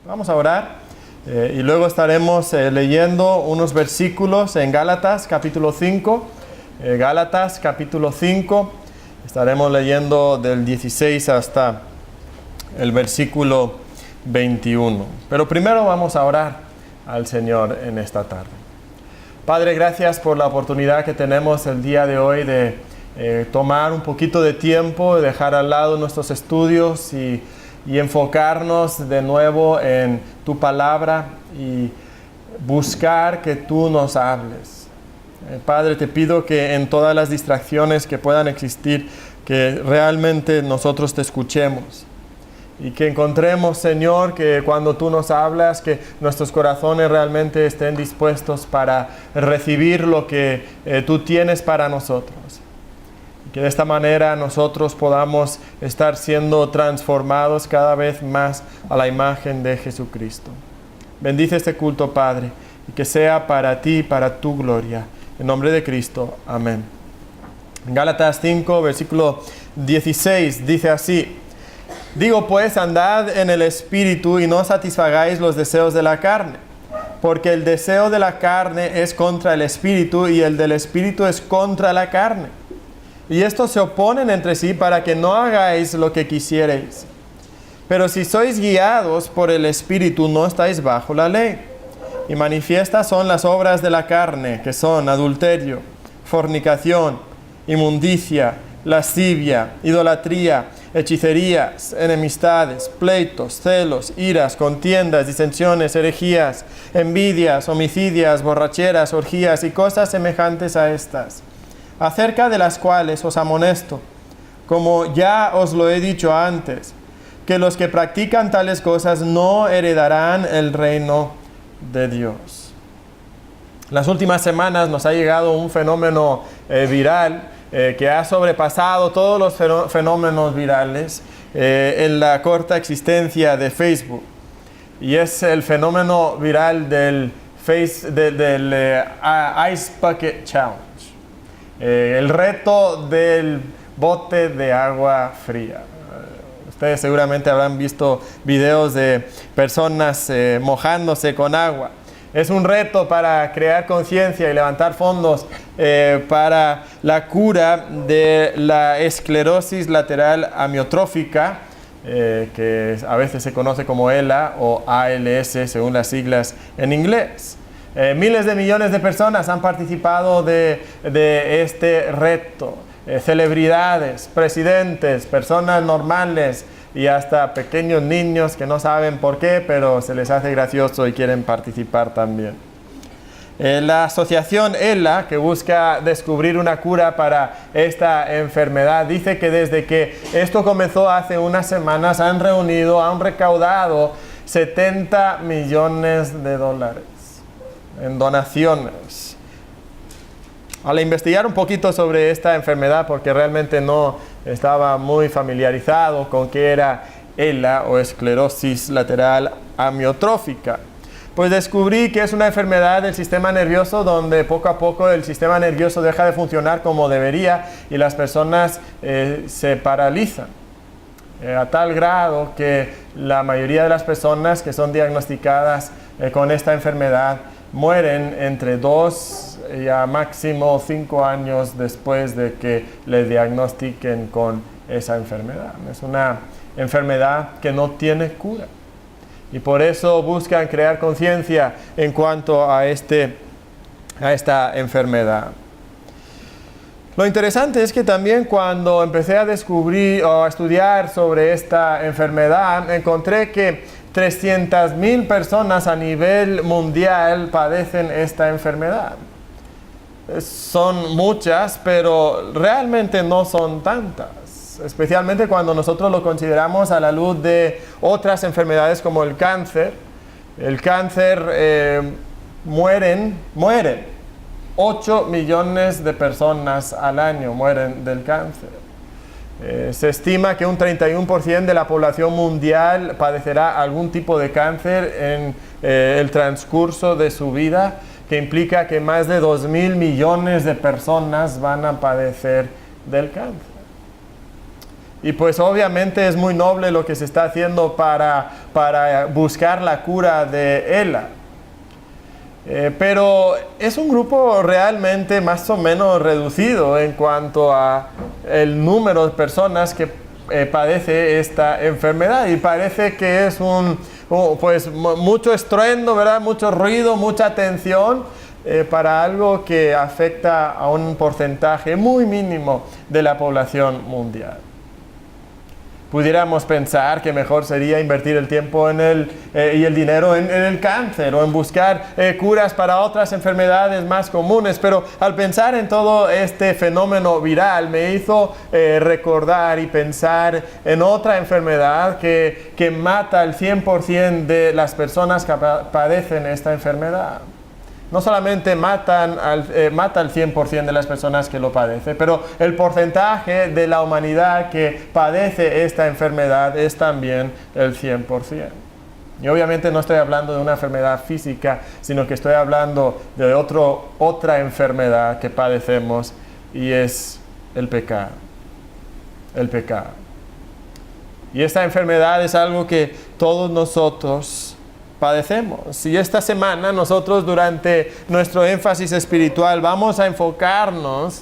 Vamos a orar y luego estaremos leyendo unos versículos en Gálatas capítulo 5. Gálatas capítulo 5, estaremos leyendo del 16 hasta el versículo 21. Pero primero vamos a orar al Señor en esta tarde. Padre, gracias por la oportunidad que tenemos el día de hoy de tomar un poquito de tiempo, dejar al lado nuestros estudios y enfocarnos de nuevo en tu palabra y buscar que tú nos hables. Padre, te pido que en todas las distracciones que puedan existir, que realmente nosotros te escuchemos. Y que encontremos, Señor, que cuando tú nos hablas, que nuestros corazones realmente estén dispuestos para recibir lo que tú tienes para nosotros. Que de esta manera nosotros podamos estar siendo transformados cada vez más a la imagen de Jesucristo. Bendice este culto, Padre, y que sea para ti y para tu gloria. En nombre de Cristo. Amén. Gálatas 5, versículo 16, dice así: Digo pues, andad en el Espíritu y no satisfagáis los deseos de la carne, porque el deseo de la carne es contra el Espíritu y el del Espíritu es contra la carne. Y estos se oponen entre sí para que no hagáis lo que quisierais. Pero si sois guiados por el Espíritu, no estáis bajo la ley. Y manifiestas son las obras de la carne, que son adulterio, fornicación, inmundicia, lascivia, idolatría, hechicerías, enemistades, pleitos, celos, iras, contiendas, disensiones, herejías, envidias, homicidias, borracheras, orgías y cosas semejantes a estas, acerca de las cuales os amonesto, como ya os lo he dicho antes, que los que practican tales cosas no heredarán el reino de Dios. Las últimas semanas nos ha llegado un fenómeno viral que ha sobrepasado todos los fenómenos virales en la corta existencia de Facebook. Y es el fenómeno viral del Ice Bucket Challenge. El reto del bote de agua fría. Ustedes seguramente habrán visto videos de personas mojándose con agua. Es un reto para crear conciencia y levantar fondos para la cura de la esclerosis lateral amiotrófica, que a veces se conoce como ELA o ALS según las siglas en inglés. Miles de millones de personas han participado de este reto. Celebridades, presidentes, personas normales y hasta pequeños niños que no saben por qué, pero se les hace gracioso y quieren participar también. La asociación ELA, que busca descubrir una cura para esta enfermedad, dice que desde que esto comenzó hace unas semanas han recaudado $70 millones en donaciones. Al investigar un poquito sobre esta enfermedad, porque realmente no estaba muy familiarizado con qué era ELA o esclerosis lateral amiotrófica, pues descubrí que es una enfermedad del sistema nervioso donde poco a poco el sistema nervioso deja de funcionar como debería y las personas se paralizan. A tal grado que la mayoría de las personas que son diagnosticadas con esta enfermedad mueren entre 2 y a máximo 5 años después de que le diagnostiquen con esa enfermedad. Es una enfermedad que no tiene cura. Y por eso buscan crear conciencia en cuanto a esta enfermedad. Lo interesante es que también cuando empecé a descubrir o a estudiar sobre esta enfermedad, encontré que 300,000 personas a nivel mundial padecen esta enfermedad. Son muchas, pero realmente no son tantas. Especialmente cuando nosotros lo consideramos a la luz de otras enfermedades como el cáncer. El cáncer mueren 8 millones de personas al año mueren del cáncer. Se estima que un 31% de la población mundial padecerá algún tipo de cáncer en el transcurso de su vida, que implica que más de 2,000 millones de personas van a padecer del cáncer. Y pues obviamente es muy noble lo que se está haciendo para buscar la cura de ELA. Pero es un grupo realmente más o menos reducido en cuanto a el número de personas que padece esta enfermedad. Y parece que es pues mucho estruendo, ¿verdad? Mucho ruido, mucha atención para algo que afecta a un porcentaje muy mínimo de la población mundial. Pudiéramos pensar que mejor sería invertir el tiempo y el dinero en el cáncer o en buscar curas para otras enfermedades más comunes, pero al pensar en todo este fenómeno viral me hizo recordar y pensar en otra enfermedad que mata al 100% de las personas que padecen esta enfermedad. No solamente mata al 100% de las personas que lo padecen, pero el porcentaje de la humanidad que padece esta enfermedad es también el 100%. Y obviamente no estoy hablando de una enfermedad física, sino que estoy hablando de otra enfermedad que padecemos, y es el pecado. El pecado. Y esta enfermedad es algo que todos nosotros padecemos. Y esta semana nosotros, durante nuestro énfasis espiritual, vamos a enfocarnos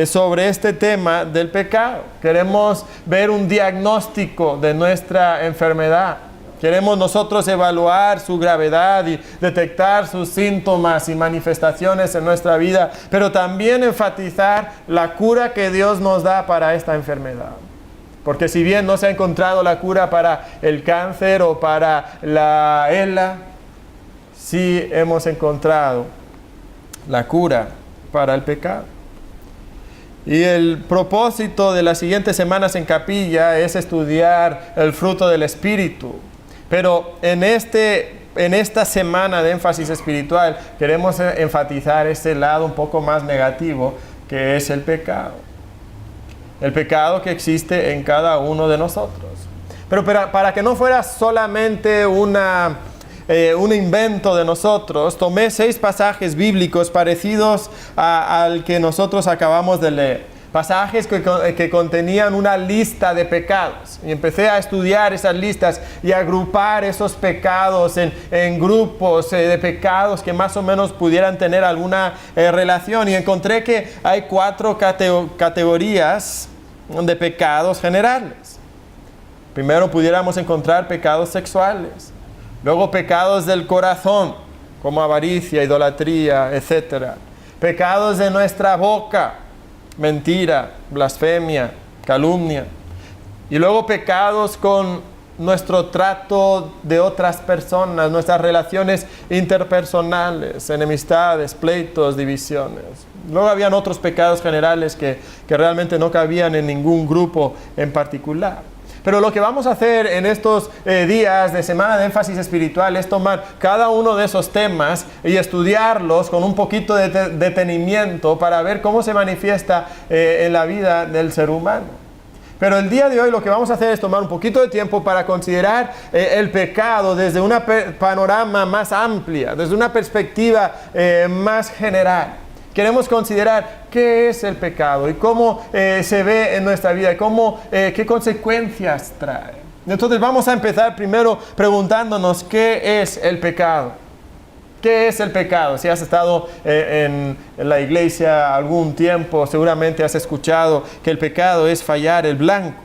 sobre este tema del pecado. Queremos ver un diagnóstico de nuestra enfermedad. Queremos nosotros evaluar su gravedad y detectar sus síntomas y manifestaciones en nuestra vida, pero también enfatizar la cura que Dios nos da para esta enfermedad. Porque si bien no se ha encontrado la cura para el cáncer o para la ELA, sí hemos encontrado la cura para el pecado. Y el propósito de las siguientes semanas en Capilla es estudiar el fruto del Espíritu. Pero en esta semana de énfasis espiritual queremos enfatizar este lado un poco más negativo, que es el pecado. El pecado que existe en cada uno de nosotros. Pero para que no fuera solamente un invento de nosotros, tomé 6 pasajes bíblicos parecidos al que nosotros acabamos de leer. Pasajes que contenían una lista de pecados. Y empecé a estudiar esas listas y a agrupar esos pecados en grupos de pecados que más o menos pudieran tener alguna relación. Y encontré que hay 4 categorías de pecados generales. Primero pudiéramos encontrar pecados sexuales. Luego pecados del corazón, como avaricia, idolatría, etc. Pecados de nuestra boca, mentira, blasfemia, calumnia. Y luego pecados con nuestro trato de otras personas, nuestras relaciones interpersonales, enemistades, pleitos, divisiones. Luego habían otros pecados generales que realmente no cabían en ningún grupo en particular. Pero lo que vamos a hacer en estos días de semana de énfasis espiritual es tomar cada uno de esos temas y estudiarlos con un poquito de detenimiento para ver cómo se manifiesta en la vida del ser humano. Pero el día de hoy lo que vamos a hacer es tomar un poquito de tiempo para considerar el pecado desde una panorama más amplia, desde una perspectiva más general. Queremos considerar qué es el pecado y cómo se ve en nuestra vida, qué consecuencias trae. Entonces vamos a empezar primero preguntándonos qué es el pecado. ¿Qué es el pecado? Si has estado en la iglesia algún tiempo, seguramente has escuchado que el pecado es fallar el blanco,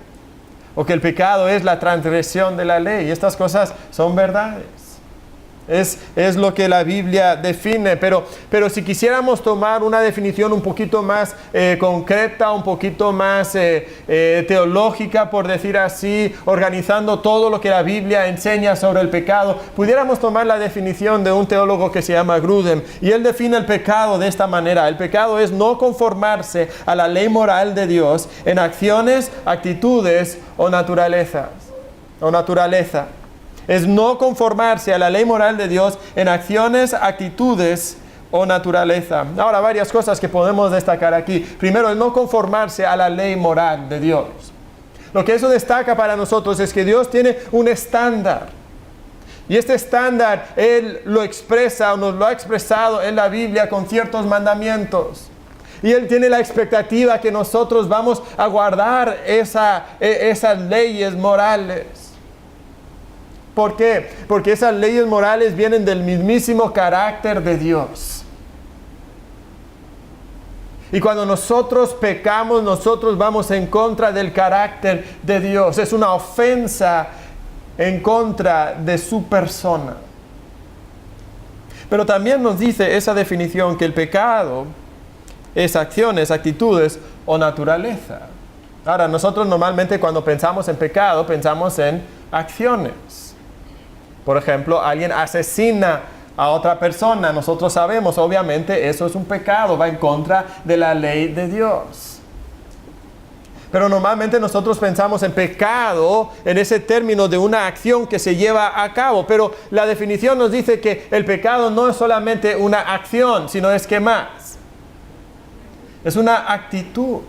o que el pecado es la transgresión de la ley. Y estas cosas son verdades. Es lo que la Biblia define, pero si quisiéramos tomar una definición un poquito más concreta, un poquito más teológica, por decir así, organizando todo lo que la Biblia enseña sobre el pecado, pudiéramos tomar la definición de un teólogo que se llama Grudem, y él define el pecado de esta manera: el pecado es no conformarse a la ley moral de Dios en acciones, actitudes o naturaleza. Es no conformarse a la ley moral de Dios en acciones, actitudes o naturaleza. Ahora, varias cosas que podemos destacar aquí. Primero, el no conformarse a la ley moral de Dios. Lo que eso destaca para nosotros es que Dios tiene un estándar. Y este estándar Él lo expresa o nos lo ha expresado en la Biblia con ciertos mandamientos. Y Él tiene la expectativa que nosotros vamos a guardar esas leyes morales. ¿Por qué? Porque esas leyes morales vienen del mismísimo carácter de Dios. Y cuando nosotros pecamos, nosotros vamos en contra del carácter de Dios. Es una ofensa en contra de su persona. Pero también nos dice esa definición que el pecado es acciones, actitudes o naturaleza. Ahora, nosotros normalmente cuando pensamos en pecado, pensamos en acciones. Por ejemplo, alguien asesina a otra persona. Nosotros sabemos, obviamente, eso es un pecado, va en contra de la ley de Dios. Pero normalmente nosotros pensamos en pecado en ese término de una acción que se lleva a cabo. Pero la definición nos dice que el pecado no es solamente una acción, sino es que más. Es una actitud.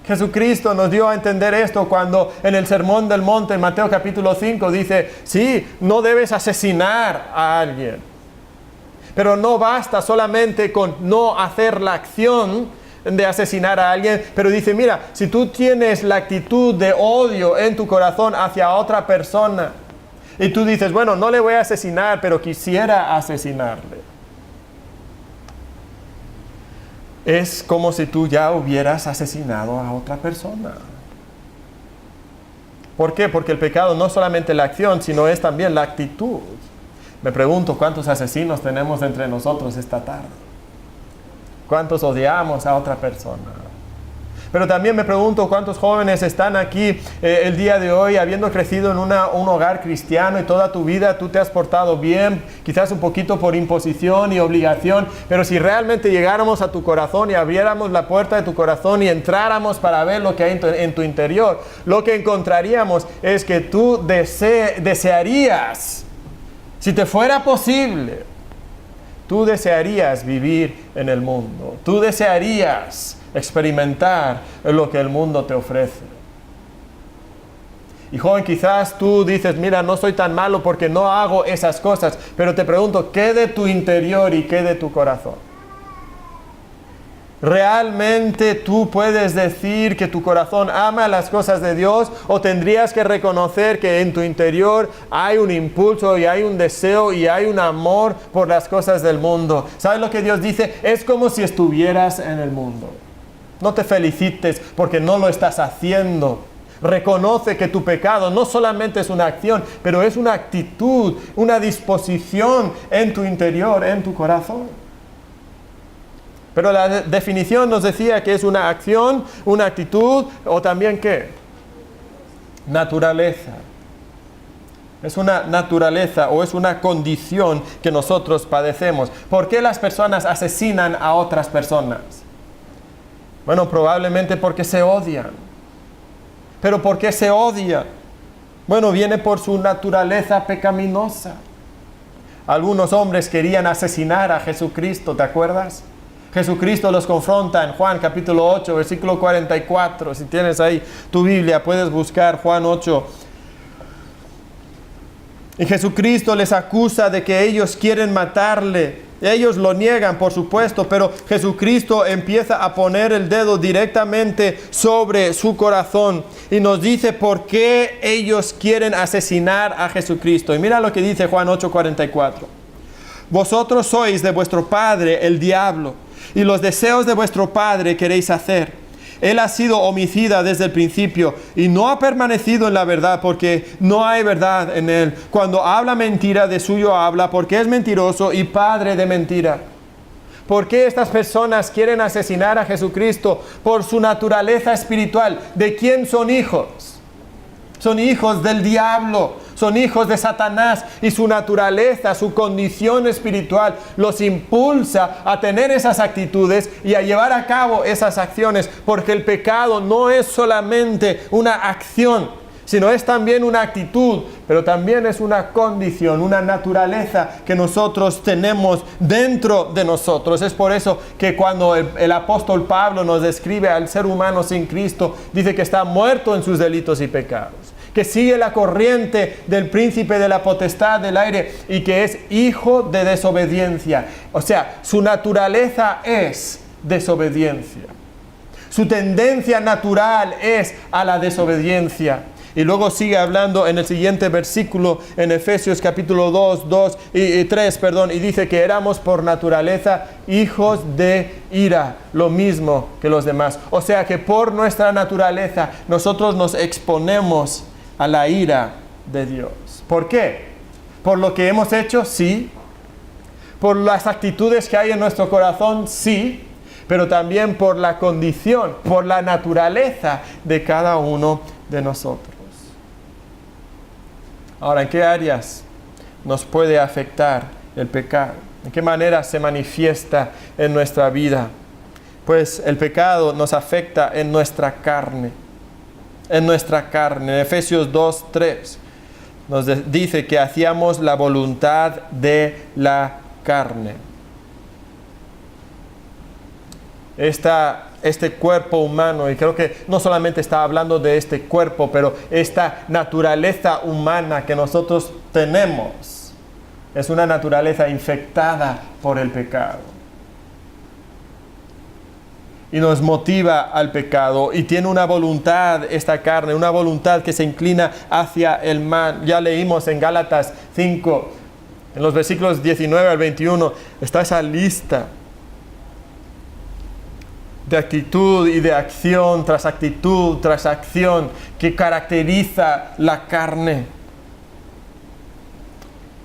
Jesucristo nos dio a entender esto cuando en el Sermón del Monte, en Mateo capítulo 5, dice, sí, no debes asesinar a alguien. Pero no basta solamente con no hacer la acción de asesinar a alguien, pero dice, mira, si tú tienes la actitud de odio en tu corazón hacia otra persona, y tú dices, bueno, no le voy a asesinar, pero quisiera asesinarle. Es como si tú ya hubieras asesinado a otra persona. ¿Por qué? Porque el pecado no es solamente la acción, sino es también la actitud. Me pregunto cuántos asesinos tenemos entre nosotros esta tarde. ¿Cuántos odiamos a otra persona? Pero también me pregunto cuántos jóvenes están aquí el día de hoy habiendo crecido en un hogar cristiano y toda tu vida tú te has portado bien, quizás un poquito por imposición y obligación, pero si realmente llegáramos a tu corazón y abriéramos la puerta de tu corazón y entráramos para ver lo que hay en tu interior, lo que encontraríamos es que tú desearías, si te fuera posible, tú desearías vivir en el mundo. Tú desearías experimentar lo que el mundo te ofrece. Y joven, quizás tú dices, mira, no soy tan malo porque no hago esas cosas. Pero te pregunto, ¿qué de tu interior y qué de tu corazón? ¿Realmente tú puedes decir que tu corazón ama las cosas de Dios? ¿O tendrías que reconocer que en tu interior hay un impulso y hay un deseo y hay un amor por las cosas del mundo? ¿Sabes lo que Dios dice? Es como si estuvieras en el mundo. No te felicites porque no lo estás haciendo. Reconoce que tu pecado no solamente es una acción, pero es una actitud, una disposición en tu interior, en tu corazón. Pero la definición nos decía que es una acción, una actitud o también ¿qué? Naturaleza. Es una naturaleza o es una condición que nosotros padecemos. ¿Por qué las personas asesinan a otras personas? Bueno, probablemente porque se odian. ¿Pero por qué se odian? Bueno, viene por su naturaleza pecaminosa. Algunos hombres querían asesinar a Jesucristo, ¿te acuerdas? Jesucristo los confronta en Juan capítulo 8, versículo 44. Si tienes ahí tu Biblia, puedes buscar Juan 8. Y Jesucristo les acusa de que ellos quieren matarle. Ellos lo niegan, por supuesto, pero Jesucristo empieza a poner el dedo directamente sobre su corazón y nos dice por qué ellos quieren asesinar a Jesucristo. Y mira lo que dice Juan 8:44. Vosotros sois de vuestro padre el diablo, y los deseos de vuestro padre queréis hacer. Él ha sido homicida desde el principio y no ha permanecido en la verdad porque no hay verdad en él. Cuando habla mentira, de suyo habla porque es mentiroso y padre de mentira. ¿Por qué estas personas quieren asesinar a Jesucristo? Por su naturaleza espiritual. ¿De quién son hijos? Son hijos del diablo. Son hijos de Satanás y su naturaleza, su condición espiritual los impulsa a tener esas actitudes y a llevar a cabo esas acciones, porque el pecado no es solamente una acción, sino es también una actitud, pero también es una condición, una naturaleza que nosotros tenemos dentro de nosotros. Es por eso que cuando el apóstol Pablo nos describe al ser humano sin Cristo, dice que está muerto en sus delitos y pecados, que sigue la corriente del príncipe de la potestad del aire y que es hijo de desobediencia. O sea, su naturaleza es desobediencia. Su tendencia natural es a la desobediencia. Y luego sigue hablando en el siguiente versículo, en Efesios capítulo 2, 3, y dice que éramos por naturaleza hijos de ira, lo mismo que los demás. O sea que por nuestra naturaleza nosotros nos exponemos a la ira de Dios. ¿Por qué? ¿Por lo que hemos hecho? Sí. ¿Por las actitudes que hay en nuestro corazón? Sí. Pero también por la condición, por la naturaleza de cada uno de nosotros. Ahora, ¿en qué áreas nos puede afectar el pecado? ¿En qué manera se manifiesta en nuestra vida? Pues el pecado nos afecta en nuestra carne. En nuestra carne. En Efesios 2, 3 nos dice que hacíamos la voluntad de la carne. Este cuerpo humano, y creo que no solamente está hablando de este cuerpo, pero esta naturaleza humana que nosotros tenemos, es una naturaleza infectada por el pecado. Y nos motiva al pecado, y tiene una voluntad esta carne, una voluntad que se inclina hacia el mal. Ya leímos en Gálatas 5, en los versículos 19 al 21, está esa lista de actitud y de acción tras acción que caracteriza la carne.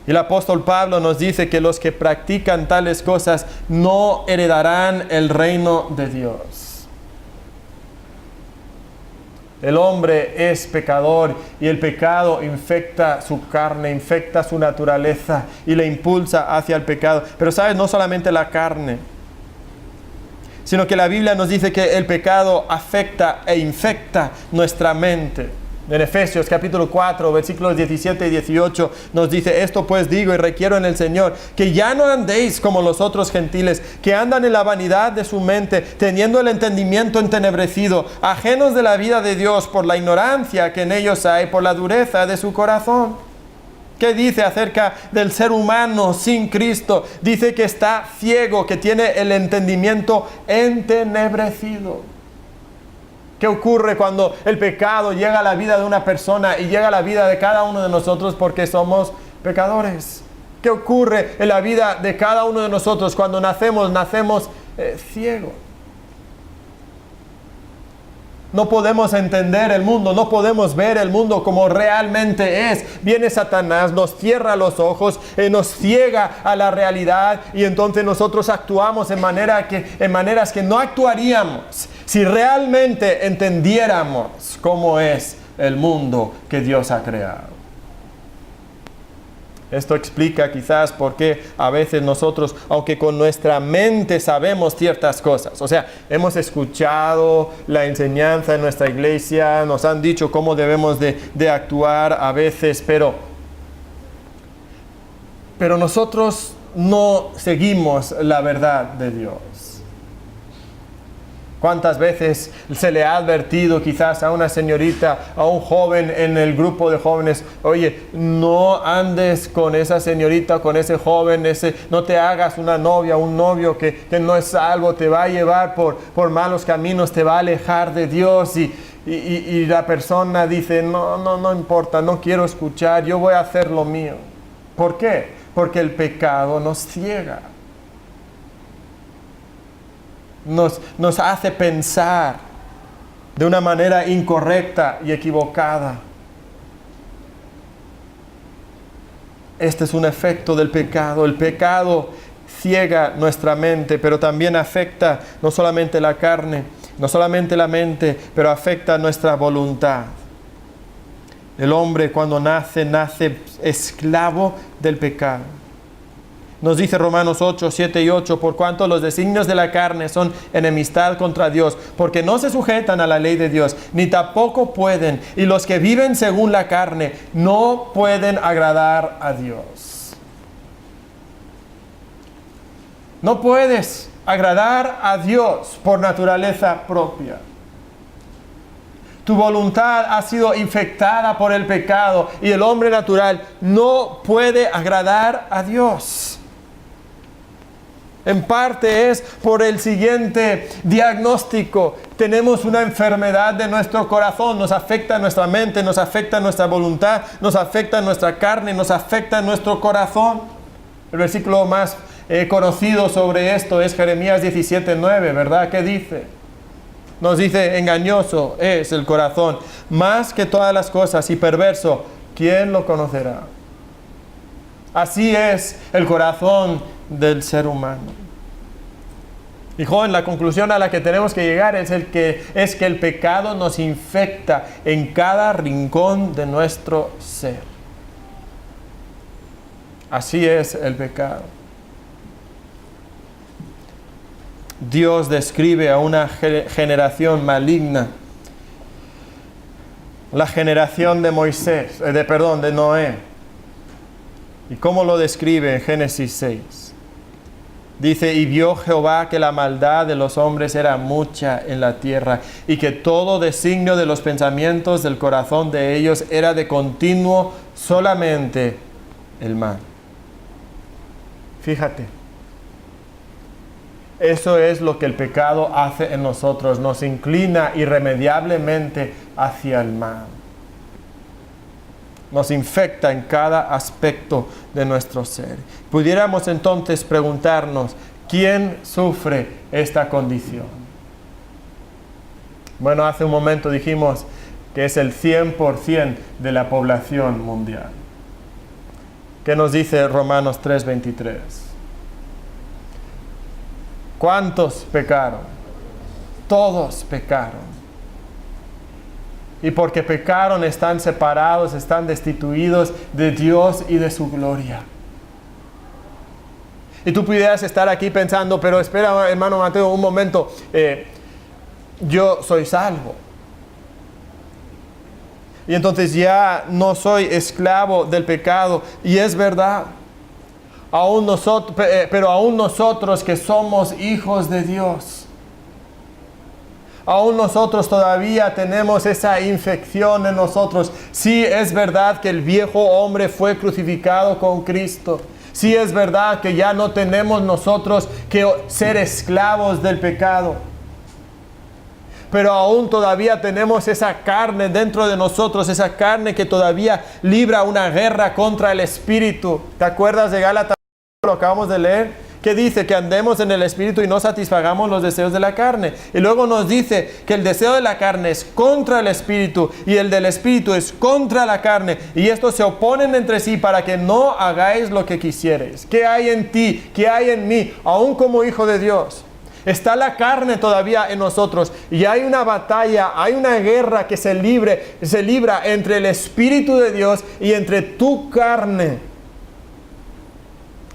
Y el apóstol Pablo nos dice que los que practican tales cosas no heredarán el reino de Dios. El hombre es pecador y el pecado infecta su carne, infecta su naturaleza y le impulsa hacia el pecado. Pero sabes, no solamente la carne, sino que la Biblia nos dice que el pecado afecta e infecta nuestra mente. En Efesios capítulo 4, versículos 17 y 18 nos dice: esto pues digo y requiero en el Señor, que ya no andéis como los otros gentiles, que andan en la vanidad de su mente, teniendo el entendimiento entenebrecido, ajenos de la vida de Dios por la ignorancia que en ellos hay, por la dureza de su corazón. ¿Qué dice acerca del ser humano sin Cristo? Dice que está ciego, que tiene el entendimiento entenebrecido. ¿Qué ocurre cuando el pecado llega a la vida de una persona y llega a la vida de cada uno de nosotros porque somos pecadores? ¿Qué ocurre en la vida de cada uno de nosotros cuando nacemos ciegos? No podemos entender el mundo, no podemos ver el mundo como realmente es. Viene Satanás, nos cierra los ojos, nos ciega a la realidad, y entonces nosotros actuamos en maneras que no actuaríamos si realmente entendiéramos cómo es el mundo que Dios ha creado. Esto explica quizás por qué a veces nosotros, aunque con nuestra mente sabemos ciertas cosas, o sea, hemos escuchado la enseñanza en nuestra iglesia, nos han dicho cómo debemos de actuar a veces, pero nosotros no seguimos la verdad de Dios. ¿Cuántas veces se le ha advertido quizás a una señorita, a un joven en el grupo de jóvenes: oye, no andes con esa señorita, con ese joven, no te hagas una novia, un novio que no es salvo, te va a llevar por malos caminos, te va a alejar de Dios? Y la persona dice: no importa, no quiero escuchar, yo voy a hacer lo mío. ¿Por qué? Porque el pecado nos ciega. Nos hace pensar de una manera incorrecta y equivocada. Este es un efecto del pecado. El pecado ciega nuestra mente, pero también afecta no solamente la carne, no solamente la mente, pero afecta nuestra voluntad. El hombre cuando nace esclavo del pecado. Nos dice Romanos 8, 7 y 8: por cuanto los designios de la carne son enemistad contra Dios, porque no se sujetan a la ley de Dios, ni tampoco pueden, y los que viven según la carne no pueden agradar a Dios. No puedes agradar a Dios por naturaleza propia. Tu voluntad ha sido infectada por el pecado y el hombre natural no puede agradar a Dios. En parte es por el siguiente diagnóstico. Tenemos una enfermedad de nuestro corazón, nos afecta nuestra mente, nos afecta nuestra voluntad, nos afecta nuestra carne, nos afecta nuestro corazón. El versículo más conocido sobre esto es Jeremías 17:9, ¿verdad? ¿Qué dice? Nos dice, engañoso es el corazón, más que todas las cosas, y perverso, ¿quién lo conocerá? Así es el corazón del ser humano. Y joven, la conclusión a la que tenemos que llegar es que el pecado nos infecta en cada rincón de nuestro ser. Así es el pecado. Dios describe a una generación maligna, la generación de de Noé. ¿Y cómo lo describe en Génesis 6? Dice, y vio Jehová que la maldad de los hombres era mucha en la tierra, y que todo designio de los pensamientos del corazón de ellos era de continuo solamente el mal. Fíjate, eso es lo que el pecado hace en nosotros, nos inclina irremediablemente hacia el mal. Nos infecta en cada aspecto de nuestro ser. Pudiéramos entonces preguntarnos, ¿quién sufre esta condición? Bueno, hace un momento dijimos que es el 100% de la población mundial. ¿Qué nos dice Romanos 3:23? ¿Cuántos pecaron? Todos pecaron. Y porque pecaron están separados, están destituidos de Dios y de su gloria. Y tú pudieras estar aquí pensando, pero espera, hermano Mateo, un momento, yo soy salvo. Y entonces ya no soy esclavo del pecado. Y es verdad, pero aún nosotros que somos hijos de Dios, aún nosotros todavía tenemos esa infección en nosotros. Sí es verdad que el viejo hombre fue crucificado con Cristo. Sí es verdad que ya no tenemos nosotros que ser esclavos del pecado. Pero aún todavía tenemos esa carne dentro de nosotros, esa carne que todavía libra una guerra contra el Espíritu. ¿Te acuerdas de Gálatas? Lo acabamos de leer. Que dice que andemos en el Espíritu y no satisfagamos los deseos de la carne. Y luego nos dice que el deseo de la carne es contra el Espíritu y el del Espíritu es contra la carne. Y estos se oponen entre sí para que no hagáis lo que quisierais. ¿Qué hay en ti? ¿Qué hay en mí? Aún como hijo de Dios. Está la carne todavía en nosotros. Y hay una batalla, hay una guerra que se libra entre el Espíritu de Dios y entre tu carne.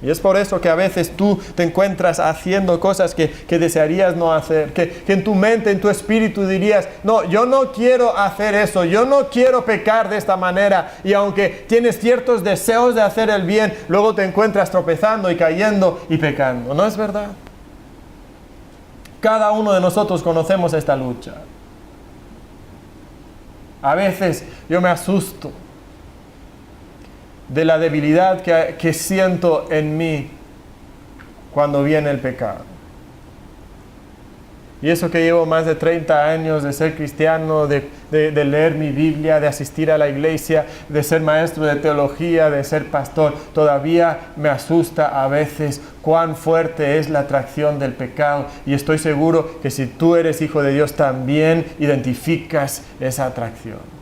Y es por eso que a veces tú te encuentras haciendo cosas que desearías no hacer. Que en tu mente, en tu espíritu dirías, no, yo no quiero hacer eso. Yo no quiero pecar de esta manera. Y aunque tienes ciertos deseos de hacer el bien, luego te encuentras tropezando y cayendo y pecando. ¿No es verdad? Cada uno de nosotros conocemos esta lucha. A veces yo me asusto de la debilidad que siento en mí cuando viene el pecado. Y eso que llevo más de 30 años de ser cristiano, de leer mi Biblia, de asistir a la iglesia, de ser maestro de teología, de ser pastor, todavía me asusta a veces cuán fuerte es la atracción del pecado. Y estoy seguro que si tú eres hijo de Dios también identificas esa atracción.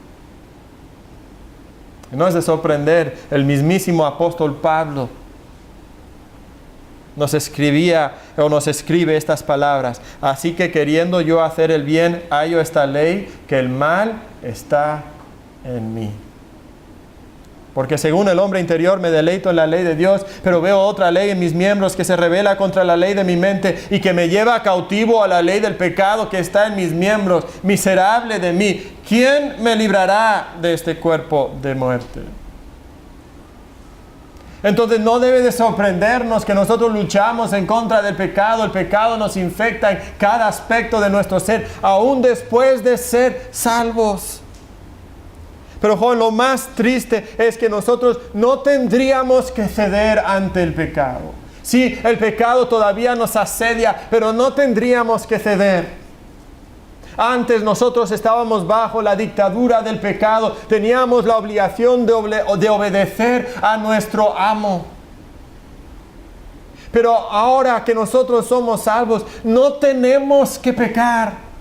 No es de sorprender, el mismísimo apóstol Pablo nos escribe estas palabras. Así que queriendo yo hacer el bien, hallo esta ley, que el mal está en mí. Porque según el hombre interior me deleito en la ley de Dios, pero veo otra ley en mis miembros que se rebela contra la ley de mi mente y que me lleva cautivo a la ley del pecado que está en mis miembros. Miserable de mí, ¿quién me librará de este cuerpo de muerte? Entonces no debe de sorprendernos que nosotros luchamos en contra del pecado. El pecado nos infecta en cada aspecto de nuestro ser, aún después de ser salvos. Pero joven, lo más triste es que nosotros no tendríamos que ceder ante el pecado. Sí, el pecado todavía nos asedia, pero no tendríamos que ceder. Antes nosotros estábamos bajo la dictadura del pecado, teníamos la obligación de obedecer a nuestro amo. Pero ahora que nosotros somos salvos, no tenemos que pecar.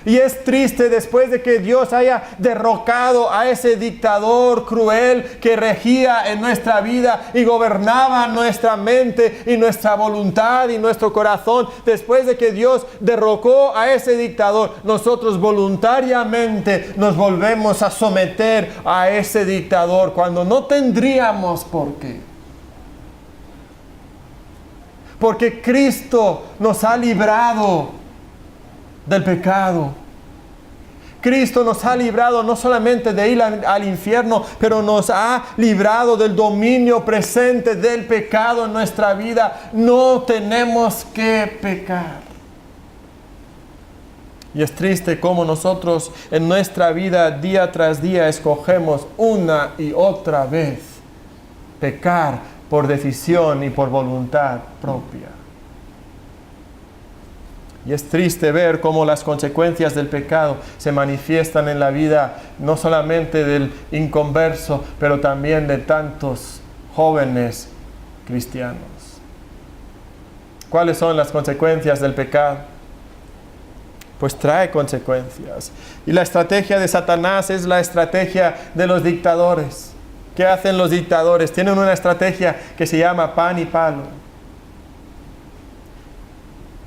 Y es triste después de que Dios haya derrocado a ese dictador cruel que regía en nuestra vida y gobernaba nuestra mente y nuestra voluntad y nuestro corazón. Después de que Dios derrocó a ese dictador, nosotros voluntariamente nos volvemos a someter a ese dictador cuando no tendríamos por qué. Porque Cristo nos ha librado del pecado. Cristo nos ha librado no solamente de ir al infierno, pero nos ha librado del dominio presente del pecado en nuestra vida. No tenemos que pecar. Y es triste cómo nosotros en nuestra vida día tras día escogemos una y otra vez pecar por decisión y por voluntad propia. Y es triste ver cómo las consecuencias del pecado se manifiestan en la vida no solamente del inconverso, pero también de tantos jóvenes cristianos. ¿Cuáles son las consecuencias del pecado? Pues trae consecuencias. Y la estrategia de Satanás es la estrategia de los dictadores. ¿Qué hacen los dictadores? Tienen una estrategia que se llama pan y palo.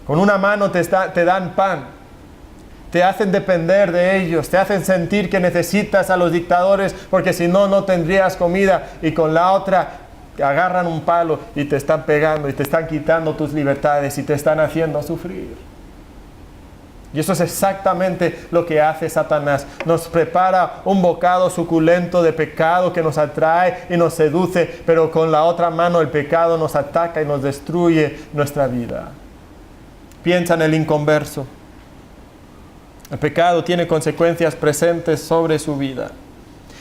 Con una mano te dan pan, te hacen depender de ellos, te hacen sentir que necesitas a los dictadores porque si no, no tendrías comida. Y con la otra agarran un palo y te están pegando y te están quitando tus libertades y te están haciendo sufrir. Y eso es exactamente lo que hace Satanás. Nos prepara un bocado suculento de pecado que nos atrae y nos seduce, pero con la otra mano el pecado nos ataca y nos destruye nuestra vida. Piensa en el inconverso. El pecado tiene consecuencias presentes sobre su vida.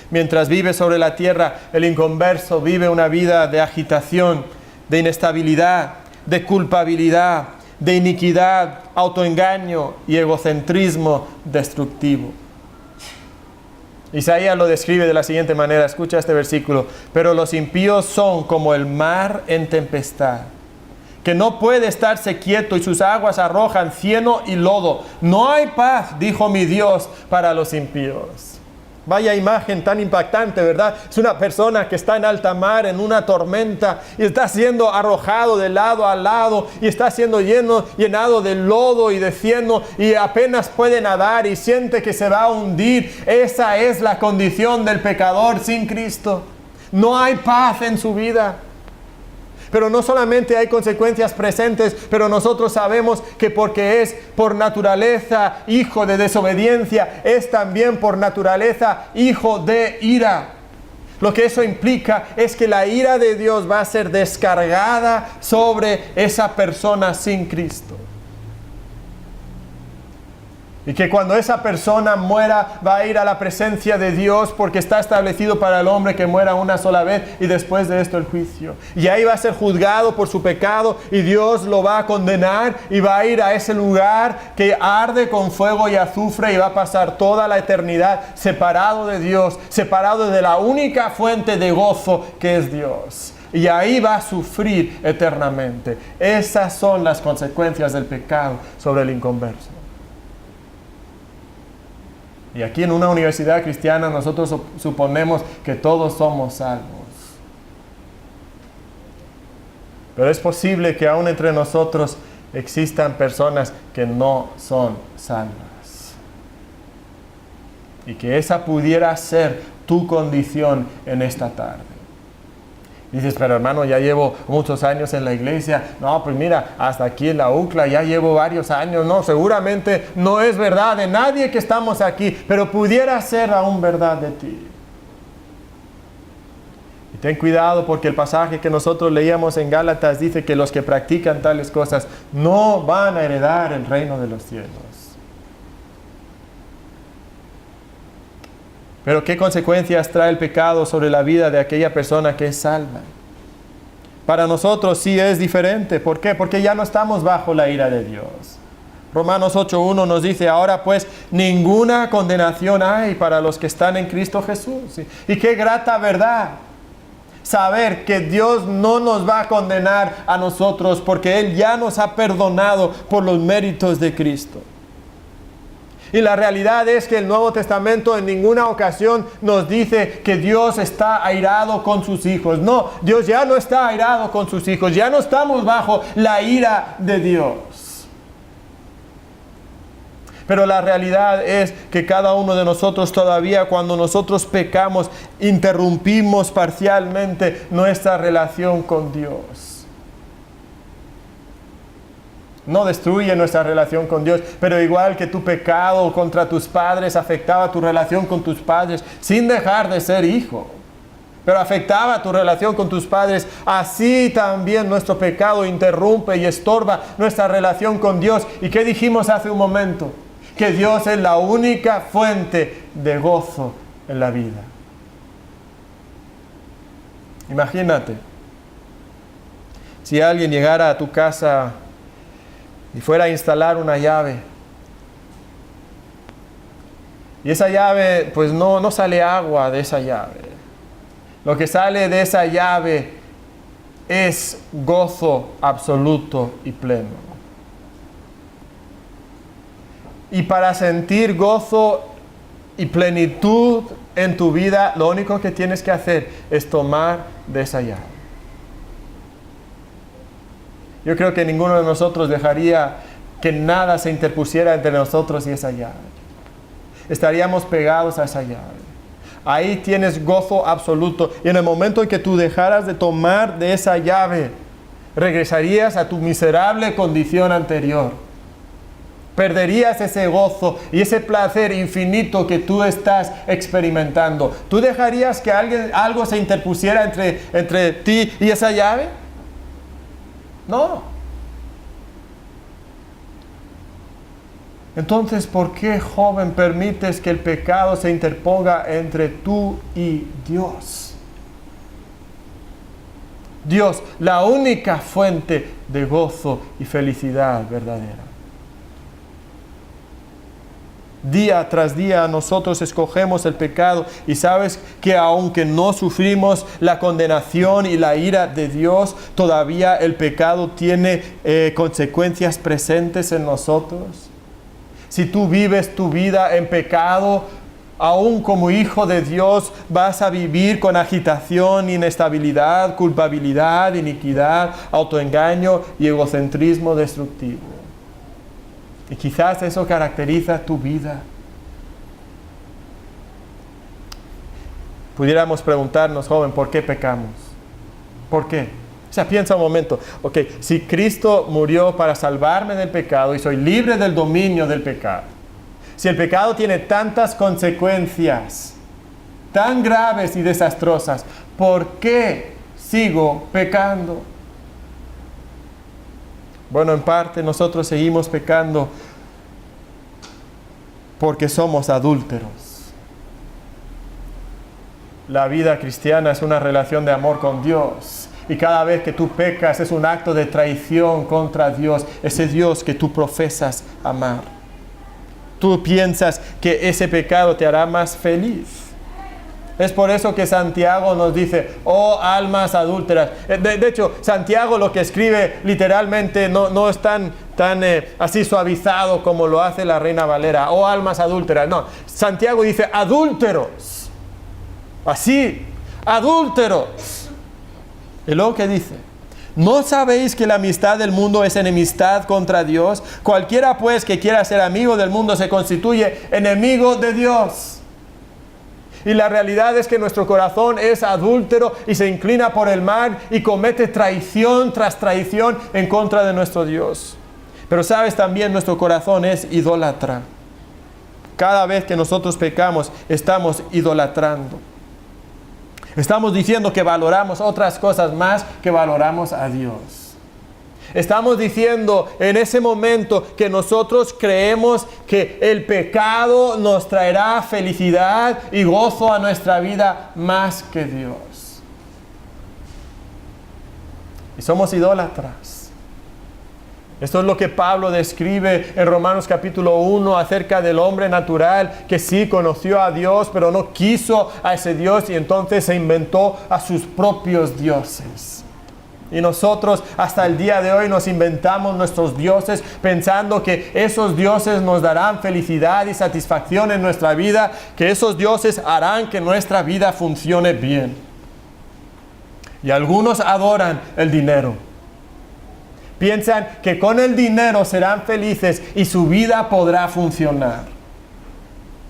Mientras vive sobre la tierra, el inconverso vive una vida de agitación, de inestabilidad, de culpabilidad, de iniquidad, autoengaño y egocentrismo destructivo. Isaías lo describe de la siguiente manera, escucha este versículo: pero los impíos son como el mar en tempestad, que no puede estarse quieto y sus aguas arrojan cieno y lodo. No hay paz, dijo mi Dios, para los impíos. Vaya imagen tan impactante, ¿verdad? Es una persona que está en alta mar, en una tormenta, y está siendo arrojado de lado a lado, y está siendo llenado de lodo y de cieno, y apenas puede nadar y siente que se va a hundir. Esa es la condición del pecador sin Cristo. No hay paz en su vida. Pero no solamente hay consecuencias presentes, pero nosotros sabemos que porque es por naturaleza hijo de desobediencia, es también por naturaleza hijo de ira. Lo que eso implica es que la ira de Dios va a ser descargada sobre esa persona sin Cristo. Y que cuando esa persona muera va a ir a la presencia de Dios, porque está establecido para el hombre que muera una sola vez y después de esto el juicio. Y ahí va a ser juzgado por su pecado y Dios lo va a condenar y va a ir a ese lugar que arde con fuego y azufre y va a pasar toda la eternidad separado de Dios, separado de la única fuente de gozo que es Dios. Y ahí va a sufrir eternamente. Esas son las consecuencias del pecado sobre el inconverso. Y aquí en una universidad cristiana nosotros suponemos que todos somos salvos. Pero es posible que aún entre nosotros existan personas que no son salvas. Y que esa pudiera ser tu condición en esta tarde. Dices, pero hermano, ya llevo muchos años en la iglesia. No, pues mira, hasta aquí en la UCLA ya llevo varios años. No, seguramente no es verdad de nadie que estamos aquí, pero pudiera ser aún verdad de ti. Y ten cuidado porque el pasaje que nosotros leíamos en Gálatas dice que los que practican tales cosas no van a heredar el reino de los cielos. Pero ¿qué consecuencias trae el pecado sobre la vida de aquella persona que es salva? Para nosotros sí es diferente. ¿Por qué? Porque ya no estamos bajo la ira de Dios. Romanos 8:1 nos dice, ahora pues ninguna condenación hay para los que están en Cristo Jesús. Y qué grata verdad saber que Dios no nos va a condenar a nosotros porque Él ya nos ha perdonado por los méritos de Cristo. Y la realidad es que el Nuevo Testamento en ninguna ocasión nos dice que Dios está airado con sus hijos. No, Dios ya no está airado con sus hijos. Ya no estamos bajo la ira de Dios. Pero la realidad es que cada uno de nosotros todavía, cuando nosotros pecamos, interrumpimos parcialmente nuestra relación con Dios. No destruye nuestra relación con Dios, pero igual que tu pecado contra tus padres afectaba tu relación con tus padres sin dejar de ser hijo, pero afectaba tu relación con tus padres, así también nuestro pecado interrumpe y estorba nuestra relación con Dios. ¿Y qué dijimos hace un momento? Que Dios es la única fuente de gozo en la vida. Imagínate, si alguien llegara a tu casa y fuera a instalar una llave, y esa llave, pues no sale agua de esa llave. Lo que sale de esa llave es gozo absoluto y pleno. Y para sentir gozo y plenitud en tu vida, lo único que tienes que hacer es tomar de esa llave. Yo creo que ninguno de nosotros dejaría que nada se interpusiera entre nosotros y esa llave. Estaríamos pegados a esa llave. Ahí tienes gozo absoluto. Y en el momento en que tú dejaras de tomar de esa llave, regresarías a tu miserable condición anterior. Perderías ese gozo y ese placer infinito que tú estás experimentando. ¿Tú dejarías que algo se interpusiera entre ti y esa llave? No. Entonces, ¿por qué, joven, permites que el pecado se interponga entre tú y Dios? Dios, la única fuente de gozo y felicidad verdadera. Día tras día nosotros escogemos el pecado y sabes que aunque no sufrimos la condenación y la ira de Dios, todavía el pecado tiene consecuencias presentes en nosotros. Si tú vives tu vida en pecado, aún como hijo de Dios, vas a vivir con agitación, inestabilidad, culpabilidad, iniquidad, autoengaño y egocentrismo destructivo. Y quizás eso caracteriza tu vida. Pudiéramos preguntarnos, joven, ¿por qué pecamos? ¿Por qué? O sea, piensa un momento. Ok, si Cristo murió para salvarme del pecado y soy libre del dominio del pecado, si el pecado tiene tantas consecuencias, tan graves y desastrosas, ¿por qué sigo pecando? Bueno, en parte nosotros seguimos pecando porque somos adúlteros. La vida cristiana es una relación de amor con Dios. Y cada vez que tú pecas es un acto de traición contra Dios, ese Dios que tú profesas amar. Tú piensas que ese pecado te hará más feliz. Es por eso que Santiago nos dice, oh almas adúlteras. De hecho, Santiago lo que escribe literalmente no es tan así suavizado como lo hace la Reina Valera. Oh almas adúlteras. No, Santiago dice adúlteros. Así, adúlteros. Y luego que dice, ¿no sabéis que la amistad del mundo es enemistad contra Dios? Cualquiera pues que quiera ser amigo del mundo se constituye enemigo de Dios. Y la realidad es que nuestro corazón es adúltero y se inclina por el mal y comete traición tras traición en contra de nuestro Dios. Pero sabes, también nuestro corazón es idólatra. Cada vez que nosotros pecamos, estamos idolatrando. Estamos diciendo que valoramos otras cosas más que valoramos a Dios. Estamos diciendo en ese momento que nosotros creemos que el pecado nos traerá felicidad y gozo a nuestra vida más que Dios. y somos idólatras. Esto es lo que Pablo describe en Romanos capítulo 1 acerca del hombre natural que sí conoció a Dios, pero no quiso a ese Dios y entonces se inventó a sus propios dioses. Y nosotros hasta el día de hoy nos inventamos nuestros dioses pensando que esos dioses nos darán felicidad y satisfacción en nuestra vida, que esos dioses harán que nuestra vida funcione bien. Y algunos adoran el dinero. Piensan que con el dinero serán felices y su vida podrá funcionar.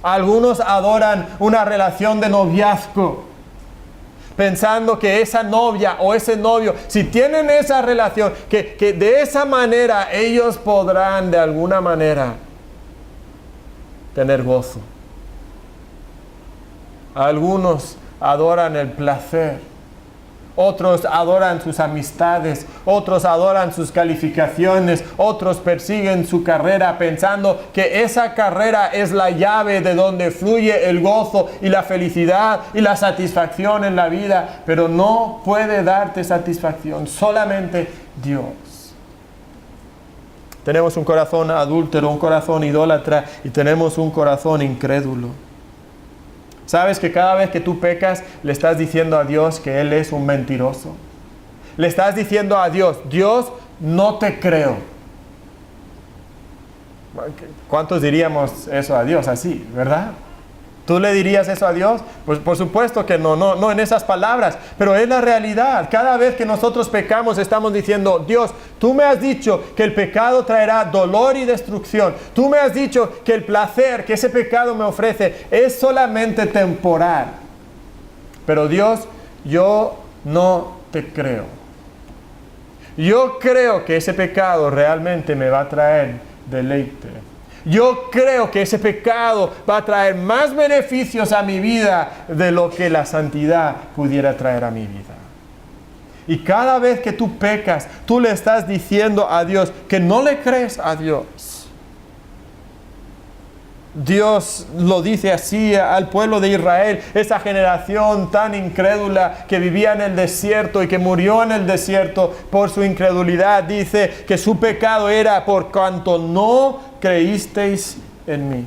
Algunos adoran una relación de noviazgo, pensando que esa novia o ese novio, si tienen esa relación, que de esa manera ellos podrán de alguna manera tener gozo. Algunos adoran el placer. Otros adoran sus amistades, otros adoran sus calificaciones, otros persiguen su carrera pensando que esa carrera es la llave de donde fluye el gozo y la felicidad y la satisfacción en la vida, pero no puede darte satisfacción, solamente Dios. Tenemos un corazón adúltero, un corazón idólatra y tenemos un corazón incrédulo. ¿Sabes que cada vez que tú pecas le estás diciendo a Dios que Él es un mentiroso? Le estás diciendo a Dios, Dios, no te creo. ¿Cuántos diríamos eso a Dios así, verdad? ¿Tú le dirías eso a Dios? Pues por supuesto que no en esas palabras, pero es la realidad. Cada vez que nosotros pecamos estamos diciendo, Dios, tú me has dicho que el pecado traerá dolor y destrucción. Tú me has dicho que el placer que ese pecado me ofrece es solamente temporal. Pero Dios, yo no te creo. Yo creo que ese pecado realmente me va a traer deleite. Yo creo que ese pecado va a traer más beneficios a mi vida de lo que la santidad pudiera traer a mi vida. Y cada vez que tú pecas, tú le estás diciendo a Dios que no le crees a Dios. Dios lo dice así al pueblo de Israel, esa generación tan incrédula que vivía en el desierto y que murió en el desierto por su incredulidad. Dice que su pecado era por cuanto no creísteis en mí.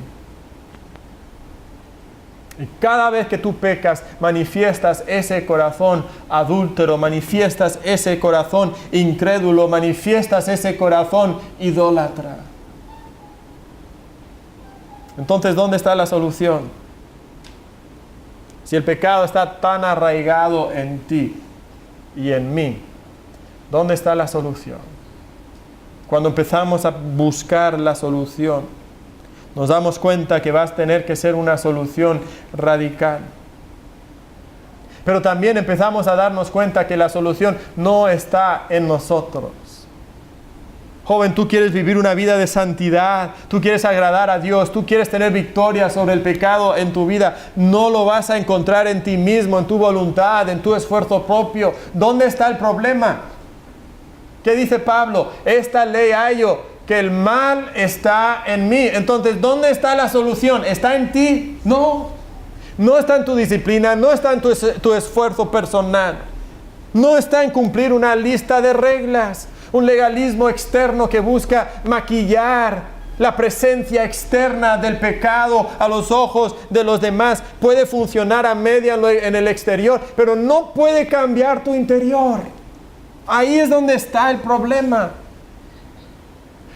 Y cada vez que tú pecas, manifiestas ese corazón adúltero, manifiestas ese corazón incrédulo, manifiestas ese corazón idólatra. Entonces, ¿dónde está la solución? Si el pecado está tan arraigado en ti y en mí, ¿dónde está la solución? Cuando empezamos a buscar la solución, nos damos cuenta que va a tener que ser una solución radical. Pero también empezamos a darnos cuenta que la solución no está en nosotros. Joven, tú quieres vivir una vida de santidad, tú quieres agradar a Dios, tú quieres tener victoria sobre el pecado en tu vida. No lo vas a encontrar en ti mismo, en tu voluntad, en tu esfuerzo propio. ¿Dónde está el problema? ¿Qué dice Pablo? Esta ley hallo, que el mal está en mí. Entonces, ¿dónde está la solución? ¿Está en ti? No. No está en tu disciplina, no está en tu esfuerzo personal. No está en cumplir una lista de reglas. Un legalismo externo que busca maquillar la presencia externa del pecado a los ojos de los demás. Puede funcionar a media en el exterior, pero no puede cambiar tu interior. Ahí es donde está el problema.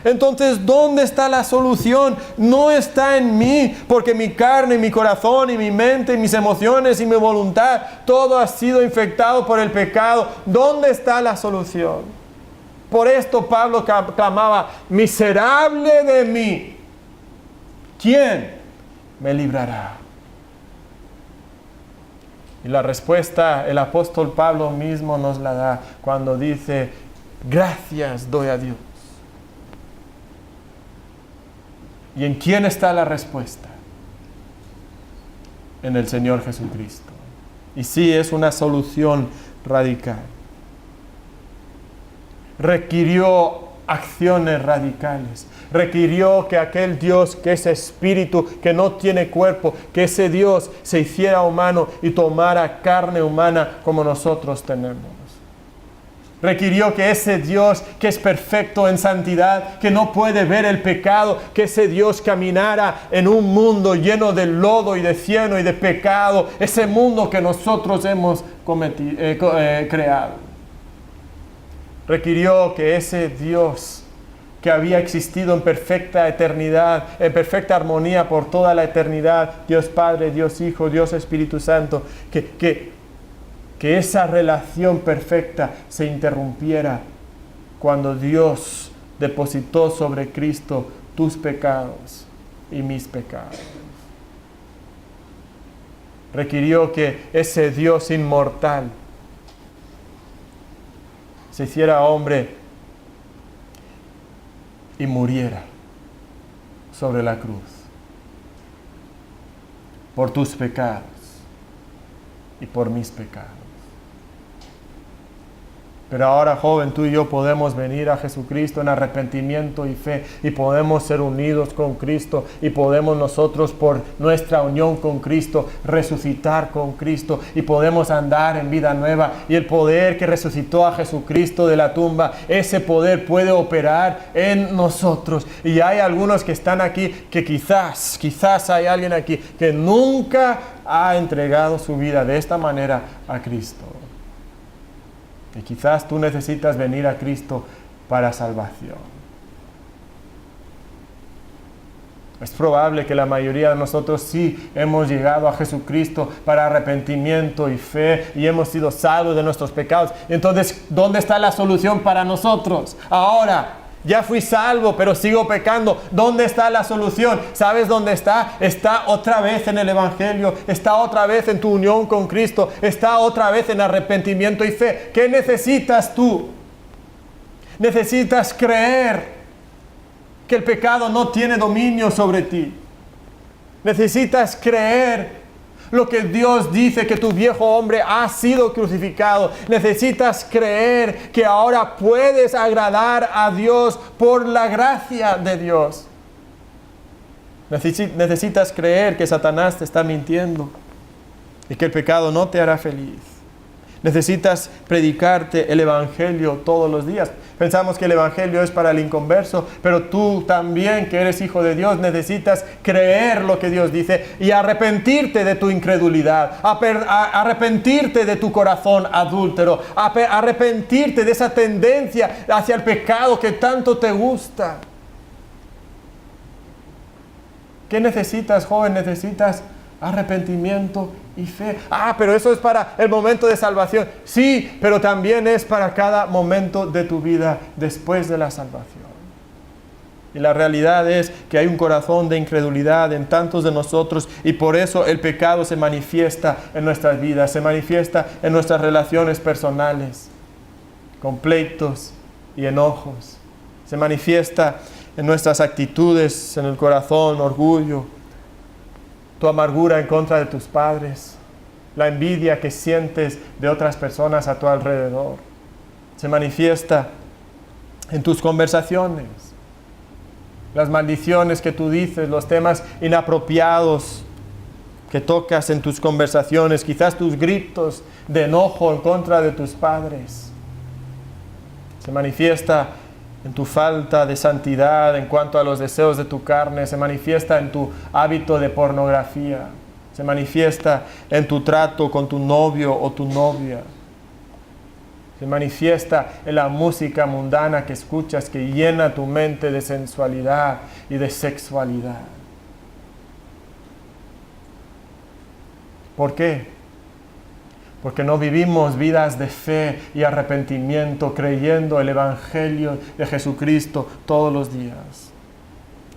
Entonces, ¿dónde está la solución? No está en mí, porque mi carne, mi corazón y mi mente y mis emociones y mi voluntad, todo ha sido infectado por el pecado. ¿Dónde está la solución? Por esto Pablo clamaba, miserable de mí, ¿quién me librará? Y la respuesta el apóstol Pablo mismo nos la da cuando dice, gracias doy a Dios. ¿Y en quién está la respuesta? En el Señor Jesucristo. Y sí, es una solución radical. Requirió acciones radicales. Requirió que aquel Dios que es espíritu, que no tiene cuerpo, que ese Dios se hiciera humano y tomara carne humana como nosotros tenemos. Requirió que ese Dios que es perfecto en santidad, que no puede ver el pecado, que ese Dios caminara en un mundo lleno de lodo y de cieno y de pecado, ese mundo que nosotros hemos creado. Requirió que ese Dios que había existido en perfecta eternidad, en perfecta armonía por toda la eternidad, Dios Padre, Dios Hijo, Dios Espíritu Santo, que esa relación perfecta se interrumpiera cuando Dios depositó sobre Cristo tus pecados y mis pecados. Requirió que ese Dios inmortal se hiciera hombre y muriera sobre la cruz por tus pecados y por mis pecados. Pero ahora, joven, tú y yo podemos venir a Jesucristo en arrepentimiento y fe, y podemos ser unidos con Cristo, y podemos nosotros por nuestra unión con Cristo resucitar con Cristo, y podemos andar en vida nueva. Y el poder que resucitó a Jesucristo de la tumba, ese poder puede operar en nosotros. Y hay algunos que están aquí que quizás hay alguien aquí que nunca ha entregado su vida de esta manera a Cristo. Y quizás tú necesitas venir a Cristo para salvación. Es probable que la mayoría de nosotros sí hemos llegado a Jesucristo para arrepentimiento y fe y hemos sido salvos de nuestros pecados. Entonces, ¿dónde está la solución para nosotros? Ahora, ya fui salvo, pero sigo pecando. ¿Dónde está la solución? ¿Sabes dónde está? Está otra vez en el Evangelio. Está otra vez en tu unión con Cristo. Está otra vez en arrepentimiento y fe. ¿Qué necesitas tú? Necesitas creer que el pecado no tiene dominio sobre ti. Necesitas creer lo que Dios dice, que tu viejo hombre ha sido crucificado. Necesitas creer que ahora puedes agradar a Dios por la gracia de Dios. Necesitas creer que Satanás te está mintiendo y que el pecado no te hará feliz. Necesitas predicarte el Evangelio todos los días. Pensamos que el Evangelio es para el inconverso, pero tú también, que eres hijo de Dios, necesitas creer lo que Dios dice y arrepentirte de tu incredulidad, arrepentirte de tu corazón adúltero, arrepentirte de esa tendencia hacia el pecado que tanto te gusta. ¿Qué necesitas, joven? Necesitas arrepentimiento y fe. Pero eso es para el momento de salvación. Sí, pero también es para cada momento de tu vida después de la salvación. Y la realidad es que hay un corazón de incredulidad en tantos de nosotros, y por eso el pecado se manifiesta en nuestras vidas, se manifiesta en nuestras relaciones personales, con pleitos y enojos. Se manifiesta en nuestras actitudes, en el corazón, orgullo, tu amargura en contra de tus padres, la envidia que sientes de otras personas a tu alrededor. Se manifiesta en tus conversaciones, las maldiciones que tú dices, los temas inapropiados que tocas en tus conversaciones, quizás tus gritos de enojo en contra de tus padres. Se manifiesta en tu falta de santidad en cuanto a los deseos de tu carne. Se manifiesta en tu hábito de pornografía. Se manifiesta en tu trato con tu novio o tu novia. Se manifiesta en la música mundana que escuchas, que llena tu mente de sensualidad y de sexualidad. ¿Por qué? Porque no vivimos vidas de fe y arrepentimiento, creyendo el Evangelio de Jesucristo todos los días.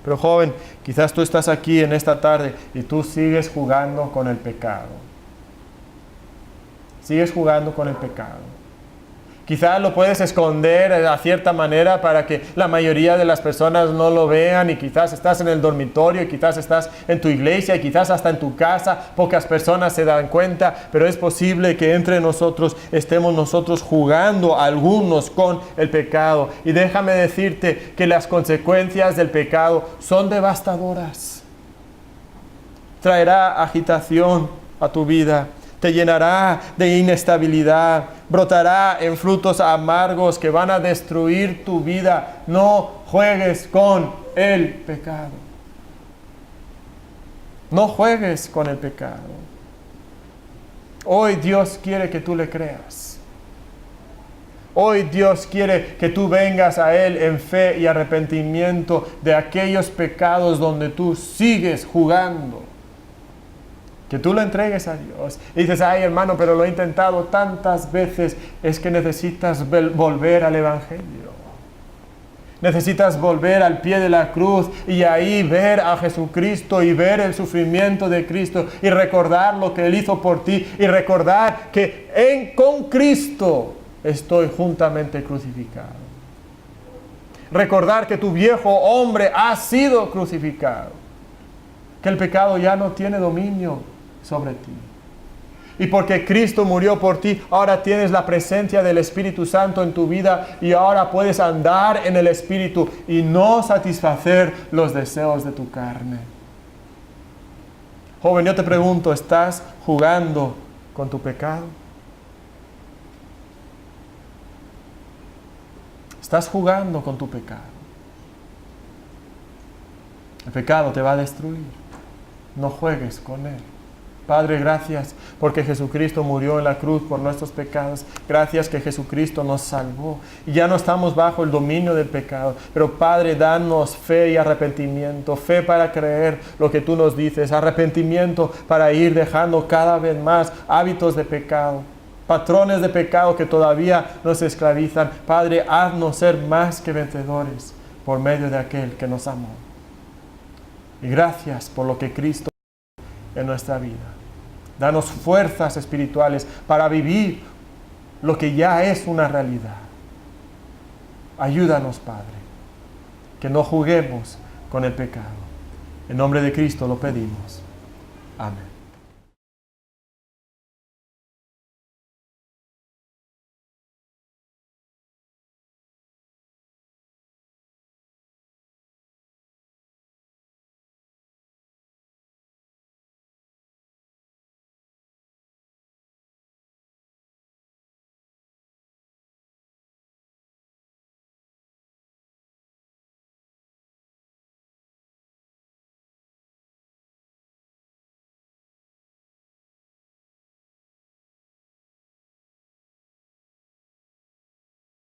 Pero joven, quizás tú estás aquí en esta tarde y tú sigues jugando con el pecado. Sigues jugando con el pecado. Quizás lo puedes esconder a cierta manera para que la mayoría de las personas no lo vean, y quizás estás en el dormitorio, y quizás estás en tu iglesia, y quizás hasta en tu casa, pocas personas se dan cuenta, pero es posible que entre nosotros estemos nosotros jugando algunos con el pecado. Y déjame decirte que las consecuencias del pecado son devastadoras. Traerá agitación a tu vida, te llenará de inestabilidad, brotará en frutos amargos que van a destruir tu vida. No juegues con el pecado. No juegues con el pecado. Hoy Dios quiere que tú le creas. Hoy Dios quiere que tú vengas a Él en fe y arrepentimiento de aquellos pecados donde tú sigues jugando. Que tú lo entregues a Dios. Y dices, ay hermano, pero lo he intentado tantas veces. Es que necesitas volver al Evangelio. Necesitas volver al pie de la cruz y ahí ver a Jesucristo y ver el sufrimiento de Cristo y recordar lo que Él hizo por ti y recordar que con Cristo estoy juntamente crucificado. Recordar que tu viejo hombre ha sido crucificado. Que el pecado ya no tiene dominio sobre ti. Y porque Cristo murió por ti, ahora tienes la presencia del Espíritu Santo en tu vida y ahora puedes andar en el Espíritu y no satisfacer los deseos de tu carne. Joven, yo te pregunto, ¿estás jugando con tu pecado? Estás jugando con tu pecado. El pecado te va a destruir. No juegues con él. Padre, gracias porque Jesucristo murió en la cruz por nuestros pecados. Gracias que Jesucristo nos salvó. Y ya no estamos bajo el dominio del pecado. Pero Padre, danos fe y arrepentimiento. Fe para creer lo que tú nos dices. Arrepentimiento para ir dejando cada vez más hábitos de pecado. Patrones de pecado que todavía nos esclavizan. Padre, haznos ser más que vencedores por medio de aquel que nos amó. Y gracias por lo que Cristo hizo en nuestra vida. Danos fuerzas espirituales para vivir lo que ya es una realidad. Ayúdanos, Padre, que no juguemos con el pecado. En nombre de Cristo lo pedimos. Amén.